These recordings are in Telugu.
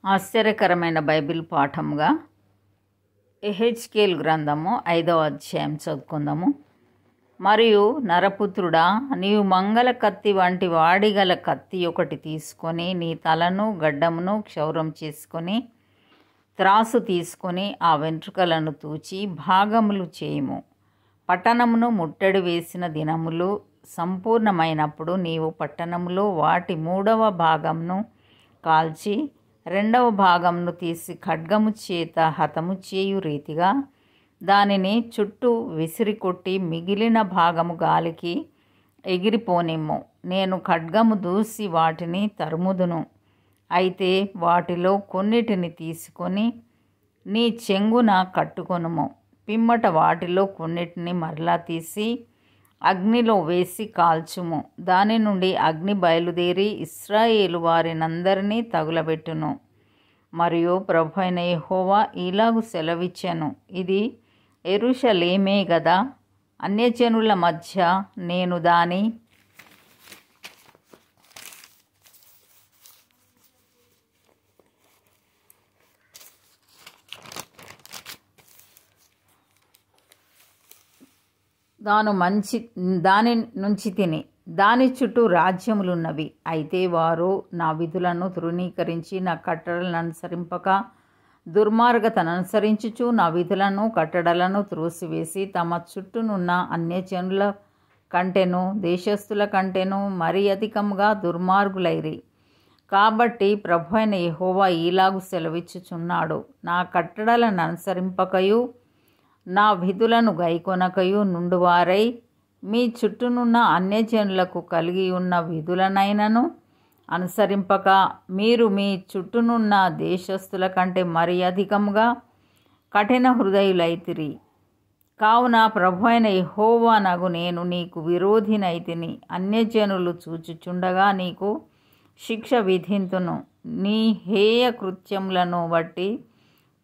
ఆశ్చర్యకరమైన బైబిల్ పాఠంగా ఎహెచ్కేల్ గ్రంథము 5వ అధ్యాయం చదువుకుందాము. మరియు నరపుత్రుడా, నీవు మంగళ కత్తి వంటి వాడిగల కత్తి ఒకటి తీసుకొని నీ తలను గడ్డమును క్షౌరం చేసుకొని త్రాసు తీసుకొని ఆ వెంట్రుకలను తూచి భాగములు చేయుము. పట్టణమును ముట్టడి వేసిన దినములు సంపూర్ణమైనప్పుడు నీవు పట్టణములో వాటి 3వ భాగమును కాల్చి 2వ భాగమును తీసి ఖడ్గము చేత హతము చేయు రీతిగా దానిని చుట్టూ విసిరికొట్టి మిగిలిన భాగము గాలికి ఎగిరిపోనిమ్ము. నేను ఖడ్గము దూసి వాటిని తరుముదును. అయితే వాటిలో కొన్నిటిని తీసుకొని నీ చెంగున కట్టుకొనుము. పిమ్మట వాటిలో కొన్నిటిని మరలా తీసి అగ్నిలో వేసి కాల్చుము. దాని నుండి అగ్ని బయలుదేరి ఇశ్రాయేలు వారినందరినీ తగులబెట్టును. మరియు ప్రభువైన యెహోవా ఇలాగు సెలవిచ్చెను, ఇది యెరూషలేమే గదా, అన్యజనుల మధ్య నేను దాని దాని నుంచి తిని దాని చుట్టూ రాజ్యములున్నవి. అయితే వారు నా విధులను తృణీకరించి నా కట్టడలను అనుసరింపక దుర్మార్గతను అనుసరించుచు నా విధులను కట్టడలను త్రోసివేసి తమ చుట్టూనున్న అన్యజనుల కంటెను దేశస్థుల కంటెను మరి అధికముగా దుర్మార్గులైరి. కాబట్టి ప్రభువైన యెహోవా ఈలాగు సెలవిచ్చుచున్నాడు, నా కట్టడలను అనుసరింపకయు నా విధులను గైకొనకయు నుండువారై మీ చుట్టూనున్న అన్యజనులకు కలిగి ఉన్న విధులనైనను అనుసరింపక మీరు మీ చుట్టూనున్న దేశస్థుల కంటే మరి అధికముగా కఠిన హృదయులైతిరి. కావున ప్రభువైన యెహోవానగు నేను నీకు విరోధినైతిని. అన్యజనులు చూచుచుండగా నీకు శిక్ష విధింతును. నీ హేయ కృత్యములను బట్టి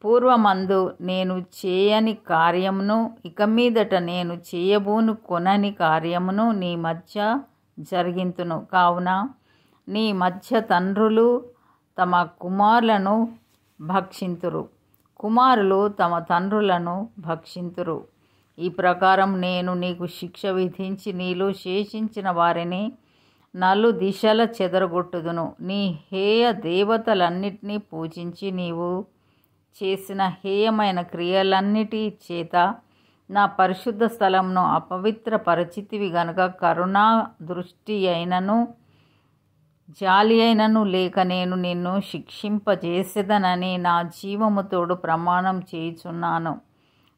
పూర్వమందు నేను చేయని కార్యమును ఇక మీదట నేను చేయబోను కొనని కార్యమును నీ మధ్య జరిగింతును. కావున నీ మధ్య తండ్రులు తమ కుమారులను భక్షింతురు, కుమారులు తమ తండ్రులను భక్షింతురు. ఈ ప్రకారం నేను నీకు శిక్ష విధించి నీలో శేషించిన వారిని నలు దిశల చెదరగొట్టుదును. నీ హేయ దేవతలన్నిటినీ పూజించి నీవు చేసిన హేయమైన క్రియలన్నిటి చేత నా పరిశుద్ధ స్థలమును అపవిత్రపరచితివి గనుక కరుణా దృష్టి అయినను జాలి అయినను లేక నేను నిన్ను శిక్షింపజేసేదనని నా జీవముతోడు ప్రమాణం చేయుచున్నాను.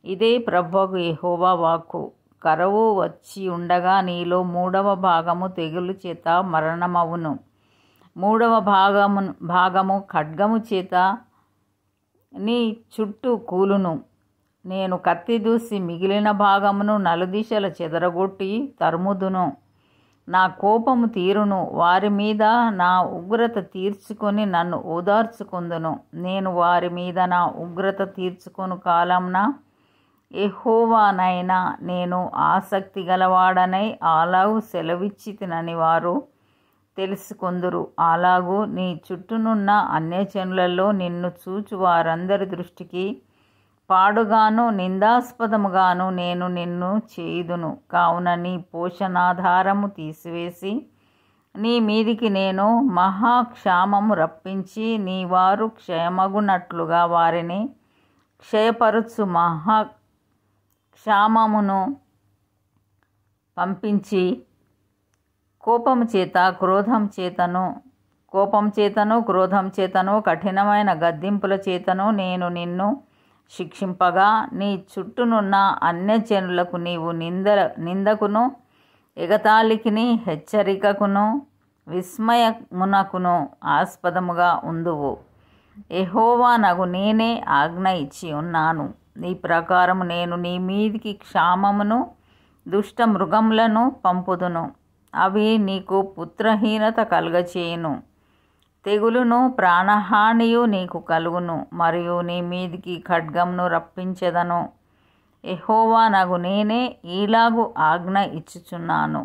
ఇదే ప్రభువు యెహోవా వాక్కు. కరువు వచ్చి ఉండగా నీలో 3వ భాగము తెగులు చేత మరణమవును. 3వ భాగము ఖడ్గము చేత నీ చుట్టూ కూలును. నేను కత్తి దూసి మిగిలిన భాగమును నలుదిశల చెదరగొట్టి తరుముదును. నా కోపము తీరును. వారి మీద నా ఉగ్రత తీర్చుకొని నన్ను ఓదార్చుకుందును. నేను వారి మీద నా ఉగ్రత తీర్చుకొను కాలంన యెహోవానైనా నేను ఆసక్తి గలవాడనై అలాగు సెలవిచ్చితినని వారు తెలుసుకొందురు. అలాగూ నీ చుట్టూనున్న అన్యజనులలో నిన్ను చూచు వారందరి దృష్టికి పాడుగాను నిందాస్పదముగాను నేను నిన్ను చేయుదును. కావున నీ పోషణాధారము తీసివేసి నీ మీదికి నేను మహాక్షామము రప్పించి నీ వారు క్షయమగునట్లుగా వారిని క్షయపరచు మహాక్షామమును పంపించి కోపం చేతను క్రోధం చేతను కఠినమైన గద్దింపుల చేతను నేను నిన్ను శిక్షింపగా నీ చుట్టూనున్న అన్యజనులకు నీవు నిందకును ఎగతాళికిని హెచ్చరికకును విస్మయమునకును ఆస్పదముగా ఉందువు. యెహోవానగు నేనే ఆజ్ఞ ఇచ్చి ఉన్నాను. ఈ ప్రకారము నేను నీ మీదికి క్షామమును దుష్ట మృగములను పంపుదును. అవి నీకు పుత్రహీనత కలుగచేయును. తెగులును ప్రాణహానియు నీకు కలుగును. మరియు నీ మీదికి ఖడ్గమును రప్పించెదను. యెహోవానగు నేనే ఈలాగు ఆజ్ఞ ఇచ్చుచున్నాను.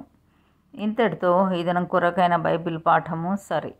ఇంతటితో ఈ దినం కొరకైన బైబిల్ పాఠము సరి.